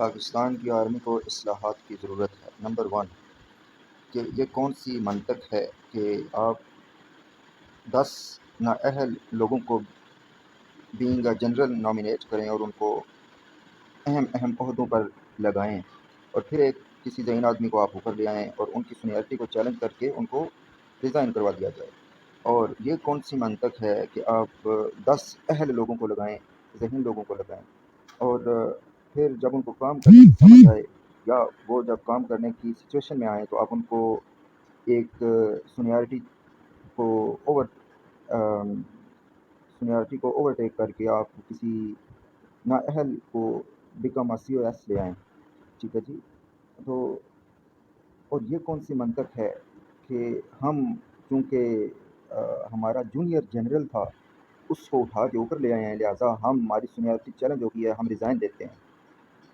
پاکستان کی آرمی کو اصلاحات کی ضرورت ہے۔ نمبر 1 کہ یہ کون سی منطق ہے کہ آپ 10 نااہل لوگوں کو بینگ اے جنرل نامینیٹ کریں اور ان کو اہم عہدوں پر لگائیں، اور پھر ایک کسی ذہین آدمی کو آپ اوپر لے آئیں اور ان کی سینئرٹی کو چیلنج کر کے ان کو ریزائن کروا دیا جائے۔ اور یہ کون سی منطق ہے کہ آپ 10 اہل لوگوں کو لگائیں، ذہین لوگوں کو لگائیں، اور پھر جب ان کو کام کرنے کی سمجھ آئے یا وہ جب کام کرنے کی سچویشن میں آئیں تو آپ ان کو ایک سینئرٹی کو اوورٹیک کر کے آپ کسی نااہل کو بیکم سی او ایس لے آئیں۔ ٹھیک ہے جی، تو اور یہ کون سی منطق ہے کہ ہم چونکہ ہمارا جونیئر جنرل تھا اس کو اٹھا کے اوپر لے آئے ہیں، لہٰذا ہماری سینئرٹی چیلنج ہو گئی ہے، ہم ریزائن دیتے ہیں۔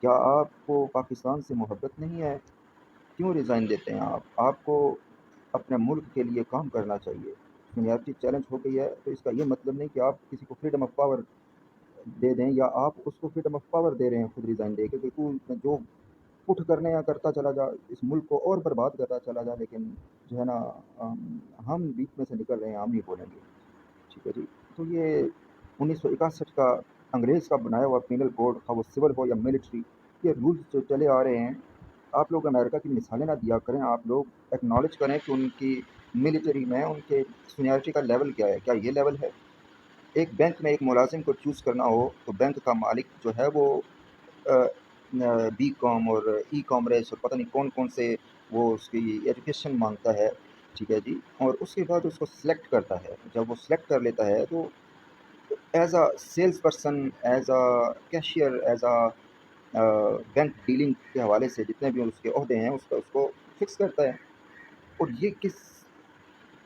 کیا آپ کو پاکستان سے محبت نہیں ہے؟ کیوں ریزائن دیتے ہیں آپ کو اپنے ملک کے لیے کام کرنا چاہیے۔ سینئرٹی چیلنج ہو گئی ہے تو اس کا یہ مطلب نہیں کہ آپ کسی کو فریڈم آف پاور دے دیں یا آپ اس کو فریڈم آف پاور دے رہے ہیں خود ریزائن دے کے کہ تو جو پٹ کرنے یا کرتا چلا جا، اس ملک کو اور برباد کرتا چلا جا، لیکن جو ہے نا ہم بیچ میں سے نکل رہے ہیں، ہم نہیں بولیں گے۔ ٹھیک ہے جی، تو یہ 1961 کا انگریز کا بنایا ہوا پینل کوڈ، خواہ وہ سول ہو یا ملٹری، یہ رولز جو چلے آ رہے ہیں، آپ لوگ امریکہ کی مثالیں نہ دیا کریں، آپ لوگ ایکنالج کریں کہ ان کی ملٹری میں ان کے سینئرٹی کا لیول کیا ہے۔ کیا یہ لیول ہے؟ ایک بینک میں ایک ملازم کو چوز کرنا ہو تو بینک کا مالک جو ہے وہ بی کام اور ای کامرس اور پتہ نہیں کون کون سے وہ اس کی ایجوکیشن مانگتا ہے۔ ٹھیک ہے جی، اور اس کے بعد اس کو سلیکٹ کرتا ہے۔ جب وہ سلیکٹ کر لیتا ہے تو as a salesperson, as a cashier, as a bank dealing کے حوالے سے جتنے بھی اس کے عہدے ہیں اس کو فکس کرتا ہے۔ اور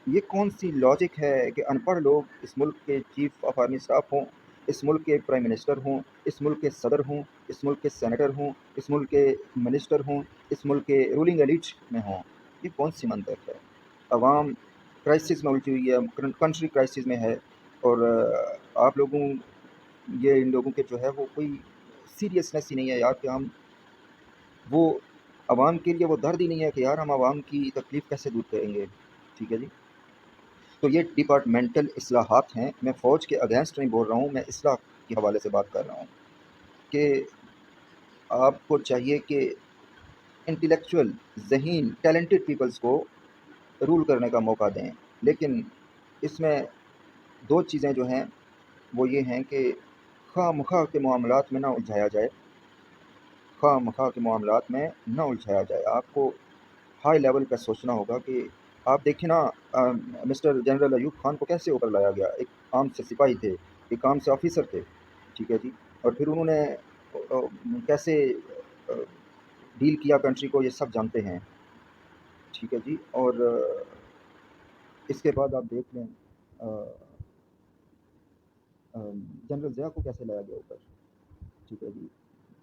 یہ کون سی لاجک ہے کہ ان پڑھ لوگ اس ملک کے چیف آف آرمی اسٹاف ہوں، اس ملک کے پرائم منسٹر ہوں، اس ملک کے صدر ہوں، اس ملک کے سینیٹر ہوں، اس ملک کے منسٹر ہوں، اس ملک کے رولنگ ایلیٹ میں ہوں؟ یہ کون سی منطق ہے؟ عوام کرائسس میں الجھی ہوئی ہے، کنٹری کرائسس میں ہے، اور آپ لوگوں یہ ان لوگوں کے جو ہے وہ کوئی سیریسنس ہی نہیں ہے یار کہ ہم وہ عوام کے لیے وہ درد ہی نہیں ہے کہ یار ہم عوام کی تکلیف کیسے دور کریں گے۔ ٹھیک ہے جی، تو یہ ڈپارٹمنٹل اصلاحات ہیں۔ میں فوج کے اگینسٹ نہیں بول رہا ہوں، میں اصلاح کے حوالے سے بات کر رہا ہوں کہ آپ کو چاہیے کہ انٹلیکچوئل، ذہین، ٹیلنٹڈ پیپلز کو رول کرنے کا موقع دیں، لیکن اس میں دو چیزیں جو ہیں وہ یہ ہیں کہ خواہ مخواہ کے معاملات میں نہ الجھایا جائے، خواہ مخواہ کے معاملات میں نہ الجھایا جائے۔ آپ کو ہائی لیول پہ سوچنا ہوگا کہ آپ دیکھیں نا مسٹر جنرل ایوب خان کو کیسے اوپر لایا گیا۔ ایک عام سے سپاہی تھے، ایک عام سے آفیسر تھے، ٹھیک ہے جی، اور پھر انہوں نے کیسے ڈیل کیا کنٹری کو، یہ سب جانتے ہیں۔ ٹھیک ہے جی، اور اس کے بعد آپ دیکھ لیں جنرل ضیاء کو کیسے لایا گیا اوپر۔ ٹھیک ہے جی،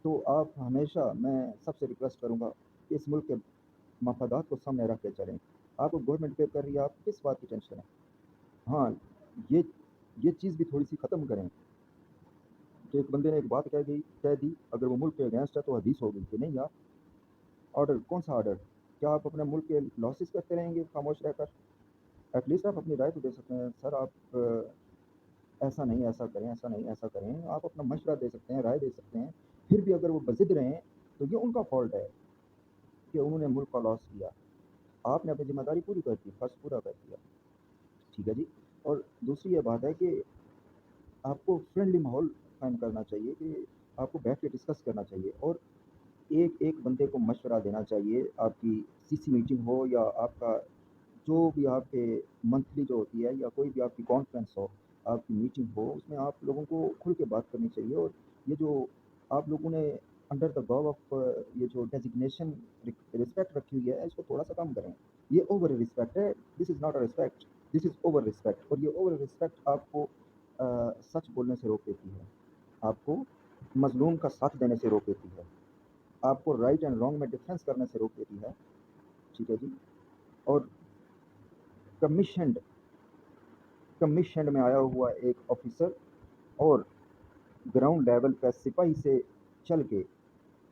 تو آپ ہمیشہ، میں سب سے ریکویسٹ کروں گا کہ اس ملک کے مفادات کو سامنے رکھ کے چلیں۔ آپ کو گورنمنٹ پے کر رہی ہے، آپ کس بات کی ٹینشن ہے؟ ہاں، یہ چیز بھی تھوڑی سی ختم کریں کہ ایک بندے نے ایک بات کہہ دی، اگر وہ ملک کے اگینسٹ ہے تو حدیث ہوگی کہ نہیں یار۔ آرڈر کون سا آرڈر؟ کیا آپ اپنے ملک کے لاسز کرتے رہیں گے خاموش رہ کر؟ ایٹ لیسٹ آپ اپنی رائے تو دے سکتے ہیں، سر آپ ایسا نہیں ایسا کریں، ایسا نہیں ایسا کریں، آپ اپنا مشورہ دے سکتے ہیں، رائے دے سکتے ہیں۔ پھر بھی اگر وہ بضد رہیں تو یہ ان کا فالٹ ہے کہ انہوں نے ملک کا لاس کیا۔ آپ نے اپنی ذمہ داری پوری کر دی، فرض پورا کر دیا۔ ٹھیک ہے جی، اور دوسری یہ بات ہے کہ آپ کو فرینڈلی ماحول قائم کرنا چاہیے، کہ آپ کو بیٹھ کے ڈسکس کرنا چاہیے اور ایک بندے کو مشورہ دینا چاہیے۔ آپ کی سی میٹنگ ہو یا آپ کا جو بھی آپ کے منتھلی جو ہوتی ہے یا کوئی بھی آپ کی کانفرنس ہو، آپ کی میٹنگ ہو، اس میں آپ لوگوں کو کھل کے بات کرنی چاہیے۔ اور یہ جو آپ لوگوں نے انڈر دا گو آف یہ جو ڈیزگنیشن رسپیکٹ رکھی ہوئی ہے، اس کو تھوڑا سا کم کریں۔ یہ اوور رسپیکٹ ہے، this is not a respect, this is over respect. اور یہ اوور رسپیکٹ آپ کو سچ بولنے سے روک دیتی ہے، آپ کو مظلوم کا ساتھ دینے سے روک دیتی ہے، آپ کو رائٹ اینڈ رانگ میں ڈفرینس کرنے سے روک دیتی ہے۔ ٹھیک ہے جی، اور کمیشنڈ میں آیا ہوا ایک آفیسر اور گراؤنڈ لیول پہ سپاہی سے چل کے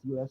COS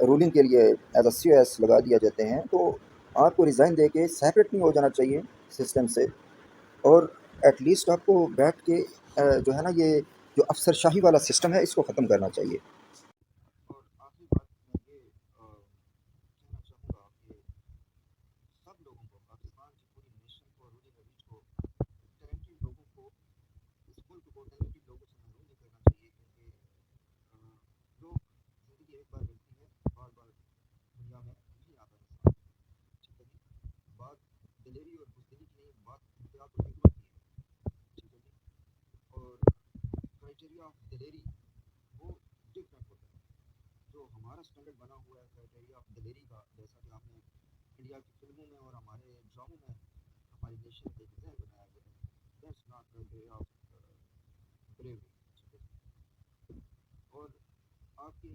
رولنگ کے لیے as a C O S لگا دیا جاتے ہیں، تو آپ کو ریزائن دے کے سیپریٹ نہیں ہو جانا چاہیے سسٹم سے، اور ایٹ لیسٹ آپ کو بیٹھ کے جو ہے نا یہ جو افسر شاہی والا سسٹم ہے اس کو ختم کرنا چاہیے۔ اور آخری بات میں یہ کہنا چاہوں گا کہ سب لوگوں کو، پاکستان کی پوری نیشن کو، رولنگ ایلیٹ کو، ٹیلنٹڈ لوگوں کو، اس ملک کو ٹیلنٹڈ لوگوں سے محروم نہیں کرنا چاہیے، کیونکہ لوگ زندگی ایک بار ملتی ہے، بار بار دنیا میں نہیں آتا انسان، ٹھیک ہے جی، بات دلیری اور بزدلی کی نہیں، بات احتیاط اور حکمت کی ہے، ٹھیک ہے جی، اور کرائٹیریا آف دلیری وہ ڈفرینٹ ہوتا ہے، جو ہمارا اسٹینڈرڈ بنا ہوا ہے کرائٹیریا آف دلیری کا، جیسا کہ آپ نے انڈیا کی فلموں میں اور ہمارے ڈراموں میں ہماری نیشن کا ایک ذہن بنایا گیا ہے، that's not criteria of bravery. اور آپ کے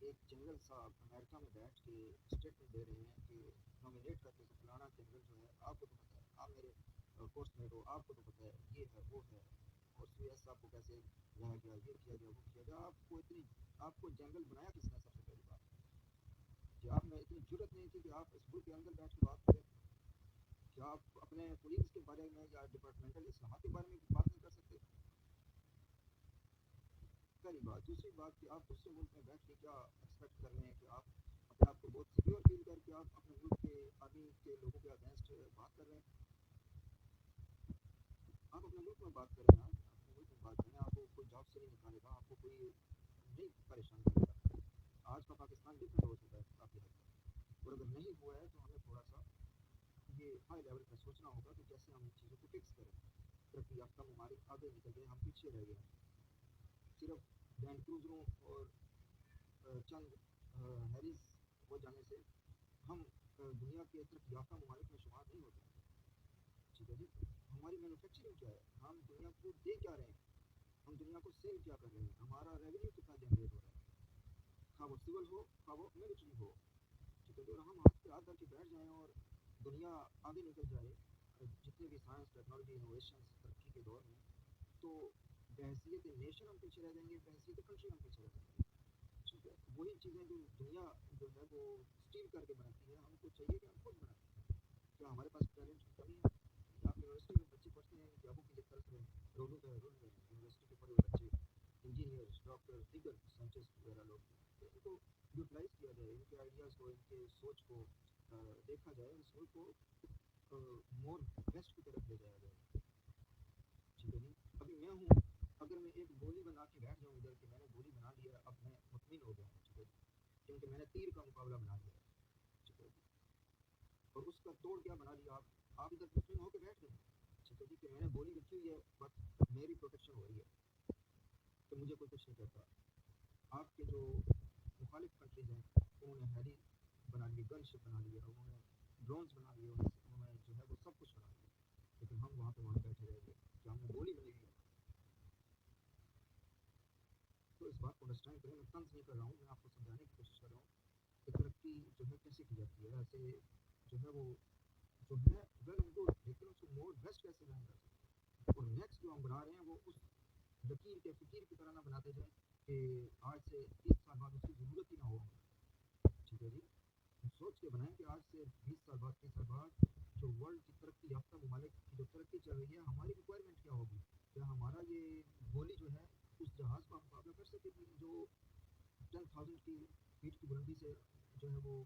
ایک جنرل صاحب امریکہ میں بیٹھ کے اسٹیٹمنٹ دے رہے ہیں کہ نامینیٹ کرتے کہ فلانا جنرل جو ہے، آپ کو تو پتہ ہے، آپ میرے کورس میٹ ہو، آپ کو تو پتہ ہے یہ ہے وہ ہے، اور سی ایس صاحب کو کیسے لایا گیا، یہ کیا گیا وہ کیا گیا، آپ کو جنرل بنایا کس نے؟ سب سے پہلی بات کہ آپ میں اتنی جرت نہیں تھی کہ آپ اس ملک کے اندر بیٹھ کے بات کریں، کہ آپ اپنے کولیگز کے بارے میں یا ڈپارٹمنٹل اصلاحات کے بارے میں بات نہیں کر سکتے؟ پہلی بات۔ دوسری بات کہ آپ دوسرے ملک میں بیٹھ کے کیا ایکسپیکٹ کر رہے ہیں کہ آپ اپنے آپ کو بہت سیکیور فیل کر کے آپ اپنے ملک کے آرمی کے لوگوں کے اگینسٹ بات کر رہے ہیں؟ آپ اپنے ملک میں بات کریں، آپ اپنے ملک میں بات کریں، آپ کو کوئی جاب سے نہیں نکالے گا، آپ کو کوئی نہیں پریشان کرے گا۔ آج کا پاکستان ڈفرینٹ ہو چکا ہے کافی حد تک، اور اگر نہیں ہوا ہے تو ہمیں تھوڑا سا یہ ہائی لیول پہ سوچنا ہوگا کہ کیسے ہم چیزوں کو فکس کریں۔ ترقی یافتہ ممالک آگے نکل گئے، ہم پیچھے رہ گئے ہیں، صرف لینڈ کروزروں اور چند ہیریز ہو جانے سے ہم دنیا کے ترقی یافتہ ممالک میں شمار نہیں ہوتے، ٹھیک ہے جی۔ ہماری مینوفیکچرنگ کیا ہے، ہم دنیا کو دے کیا رہے ہیں، ہم دنیا کو سیل کیا کر رہے ہیں، ہمارا ریونیو کتنا جنریٹ ہو رہا ہے، خواہ وہ سول ہو خواہ وہ ملٹری ہو، ٹھیک ہے جی۔ اور ہم ہاتھ پہ ہاتھ کر کے بیٹھ جائیں اور دنیا آگے نکل جائے جتنے بھی سائنس ٹیکنالوجی انوویشنس ترقی کے دور میں، تو بحیثیت نیشن ہم پیچھے رہ جائیں گے، بحیثیت کنٹری ہم پیچھے رہ جائیں گے، ٹھیک ہے۔ وہی چیزیں جو دنیا جو ہے وہ اسٹیل کر کے بناتی ہے، ہم کو چاہیے کہ ہم خود بنائیں۔ کیا ہمارے پاس ٹیلنٹ کی کمی ہے؟ آپ یونیورسٹی میں بچے پڑھتے ہیں کہ ابو کی طرف سے رول یونیورسٹی کے پڑھے ہوئے بچے، انجینئرس، ڈاکٹر، دیگر سائنٹسٹ وغیرہ لوگ، تو ان کو یوٹیلائز کیا جائے، ان کے آئیڈیاز کو، ان کے سوچ کو دیکھا جائے، اس ملک کو مور بیسٹ کی طرف لے جایا جائے، ٹھیک ہے جی۔ ابھی میں ہوں، اگر میں ایک گولی بنا کے بیٹھ جاؤں ادھر کہ میں نے گولی بنا لیا، اب میں مطمئن ہو گیا ہوں، ٹھیک ہے جی، کیونکہ میں نے تیر کا مقابلہ بنا لیا ہے، ٹھیک ہے جی، اور اس کا توڑ کیا بنا لیا، آپ ادھر مطمئن ہو کے بیٹھ گئے، ٹھیک ہے جی، کہ میں نے گولی رکھی ہوئی ہے، بس میری پروٹیکشن ہو رہی ہے، کہ مجھے کوئی کچھ نہیں کرتا۔ آپ کے جو مخالف کنٹریز ہیں انہوں نے ہیلی بنا لی، گن شپ بنا لیا، انہوں نے ڈرونز بنا لیے، انہوں نے جو ہے وہ سب کچھ بنا لیا، لیکن ہم وہاں پہ وہاں بیٹھے رہ گئے کہ ہم نے گولی بنی ہوئی ہے۔ تو اس بات کو انڈرسٹینڈ کریں، میں طنز نہیں کر رہا ہوں، میں آپ کو سمجھانے کی کوشش کر رہا ہوں کہ ترقی جو ہے کیسے کی جاتی ہے، ایسے جو ہے وہ جو ہے ویل اینڈ گڈ، لیکن اس کو مور بیسٹ کیسے بنا جا سکتا ہے، اور نیکسٹ جو ہم بنا رہے ہیں وہ اس لکیر کے فقیر کی طرح نہ بناتے جائیں کہ آج سے 30 سال بعد اس کی ضرورت ہی نہ ہو، ٹھیک ہے جی۔ سوچ کے بنائیں کہ آج سے 20 سال بعد 30 سال بعد جو ورلڈ کی ترقی یافتہ ممالک کی جو ترقی چل رہی ہے، ہماری ریکوائرمنٹ کیا ہوگی، کیا ہمارا یہ گولی جو ہے اس جہاز کا مقابلہ کر سکے گی جو 10,000 کی فیٹ کی بلندی سے جو ہے وہ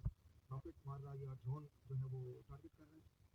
راکٹ مار رہا ہے یا ڈرون جو ہے وہ ٹارگٹ کر رہا ہے؟